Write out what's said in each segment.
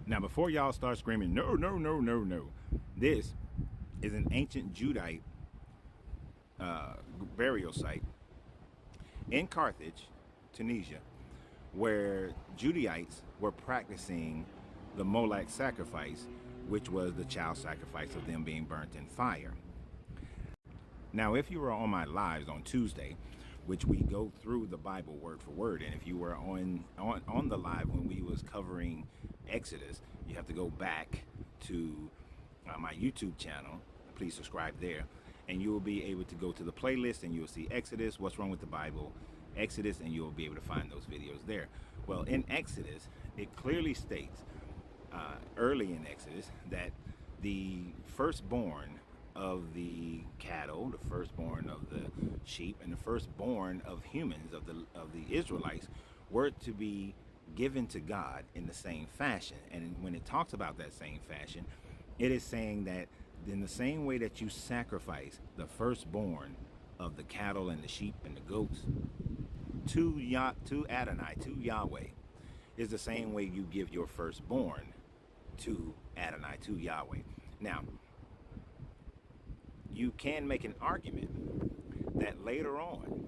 Now, before y'all start screaming, no, no, no, no, no, this is an ancient Judite burial site in Carthage, Tunisia, where Judaites were practicing the Molech sacrifice, which was the child sacrifice of them being burnt in fire. Now, if you were on my lives on Tuesday, which we go through the Bible word for word, and if you were on the live when we was covering Exodus, you have to go back to my YouTube channel. Please subscribe there, and you will be able to go to the playlist, and you will see Exodus, What's Wrong with the Bible, Exodus, and you will be able to find those videos there. Well, in Exodus, it clearly states early in Exodus that the firstborn of the cattle, the firstborn of the sheep, and the firstborn of humans, of the Israelites, were to be given to God in the same fashion. And when it talks about that same fashion, it is saying that in the same way that you sacrifice the firstborn of the cattle and the sheep and the goats to Adonai, to Yahweh, is the same way you give your firstborn to Adonai, to Yahweh. Now, you can make an argument that later on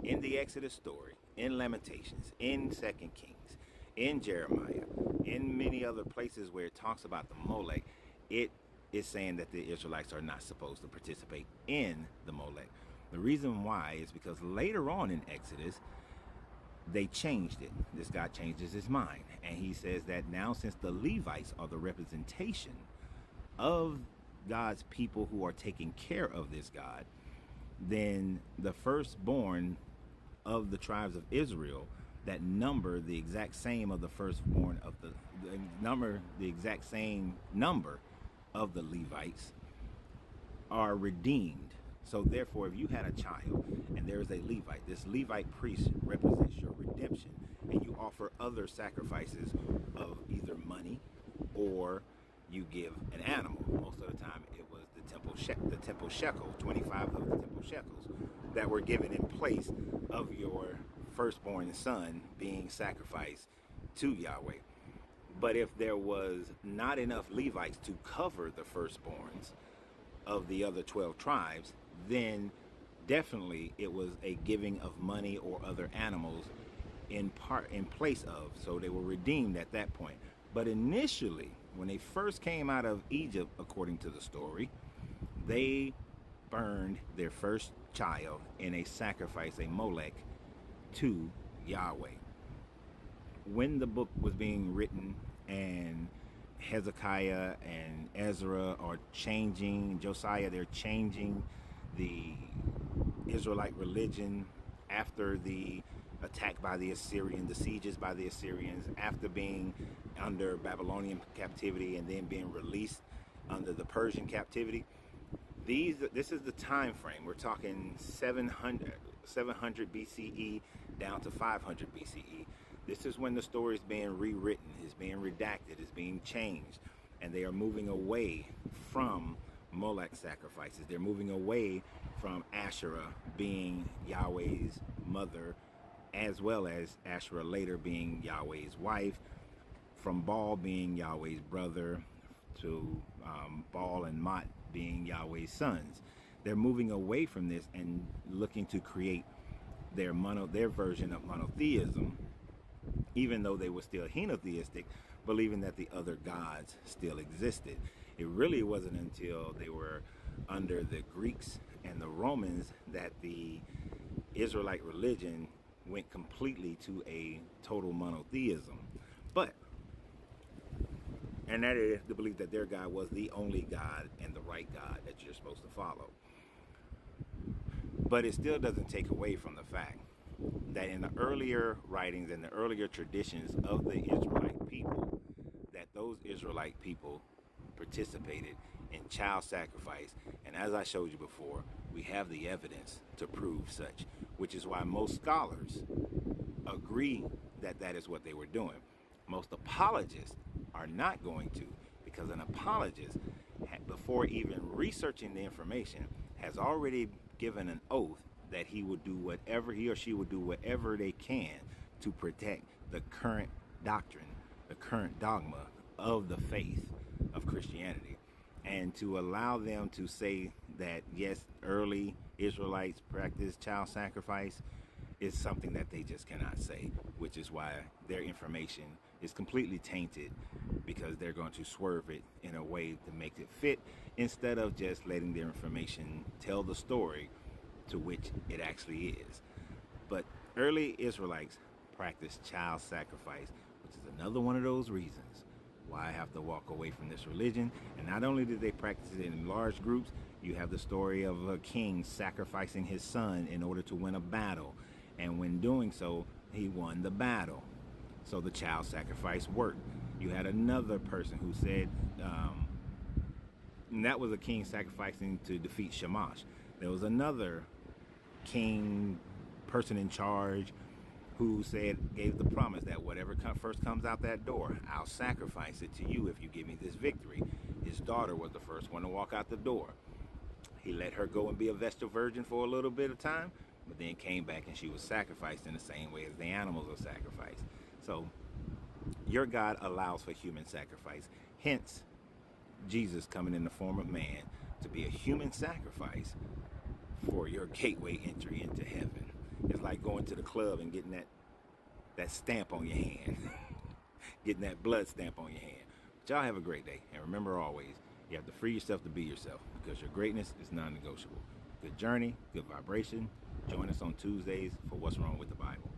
in the Exodus story, in Lamentations, in 2 Kings, in Jeremiah, in many other places where it talks about the Molech, it is saying that the Israelites are not supposed to participate in the Molech. The reason why is because later on in Exodus, they changed it. This God changes his mind. And he says that now, since the Levites are the representation of God's people who are taking care of this God, then the firstborn of the tribes of Israel that number the exact same of the firstborn of the exact same number of the Levites are redeemed. So therefore, if you had a child and there is a Levite, this Levite priest represents your redemption, and you offer other sacrifices of either money or you give an animal. Most of the time it was the temple shekel, 25 of the temple shekels that were given in place of your firstborn son being sacrificed to Yahweh. But if there was not enough Levites to cover the firstborns of the other 12 tribes, then definitely it was a giving of money or other animals in place of, so they were redeemed at that point. But initially, when they first came out of Egypt, according to the story, they burned their first child in a sacrifice, a Molech, to Yahweh. When the book was being written and Hezekiah and Ezra are changing, Josiah, they're changing the Israelite religion after the attack by the Assyrians, the sieges by the Assyrians, after being under Babylonian captivity and then being released under the Persian captivity. This is the time frame. We're talking 700 BCE down to 500 BCE. This is when the story is being rewritten, is being redacted, is being changed, and they are moving away from Molech sacrifices. They're moving away from Asherah being Yahweh's mother, as well as Asherah later being Yahweh's wife, from Baal being Yahweh's brother, to Baal and Mot being Yahweh's sons. They're moving away from this and looking to create their version of monotheism, even though they were still henotheistic, believing that the other gods still existed. It really wasn't until they were under the Greeks and the Romans that the Israelite religion went completely to a total monotheism. And that is the belief that their God was the only God and the right God that you're supposed to follow. But it still doesn't take away from the fact that in the earlier writings and the earlier traditions of the Israelite people, that those Israelite people participated in child sacrifice. And as I showed you before, we have the evidence to prove such, which is why most scholars agree that that is what they were doing. Most apologists are not going to, because an apologist, before even researching the information, has already given an oath that he or she would do whatever they can to protect the current doctrine, the current dogma of the faith of Christianity. And to allow them to say that, yes, early Israelites practiced child sacrifice is something that they just cannot say, which is why their information is completely tainted, because they're going to swerve it in a way to make it fit instead of just letting their information tell the story to which it actually is. But early Israelites practiced child sacrifice, which is another one of those reasons why I have to walk away from this religion. And not only did they practice it in large groups, you have the story of a king sacrificing his son in order to win a battle. And when doing so, he won the battle. So the child sacrifice worked. You had another person who said, and that was a king sacrificing to defeat Shamash. There was another king, person in charge, who gave the promise that whatever first comes out that door, I'll sacrifice it to you if you give me this victory. His daughter was the first one to walk out the door. He let her go and be a Vestal virgin for a little bit of time, but then came back and she was sacrificed in the same way as the animals are sacrificed. So your God allows for human sacrifice. Hence, Jesus coming in the form of man to be a human sacrifice for your gateway entry into heaven. It's like going to the club and getting that stamp on your hand, getting that blood stamp on your hand. But y'all have a great day, and remember always, you have to free yourself to be yourself, because your greatness is non-negotiable. Good journey, good vibration. Join us on Tuesdays for What's Wrong with the Bible.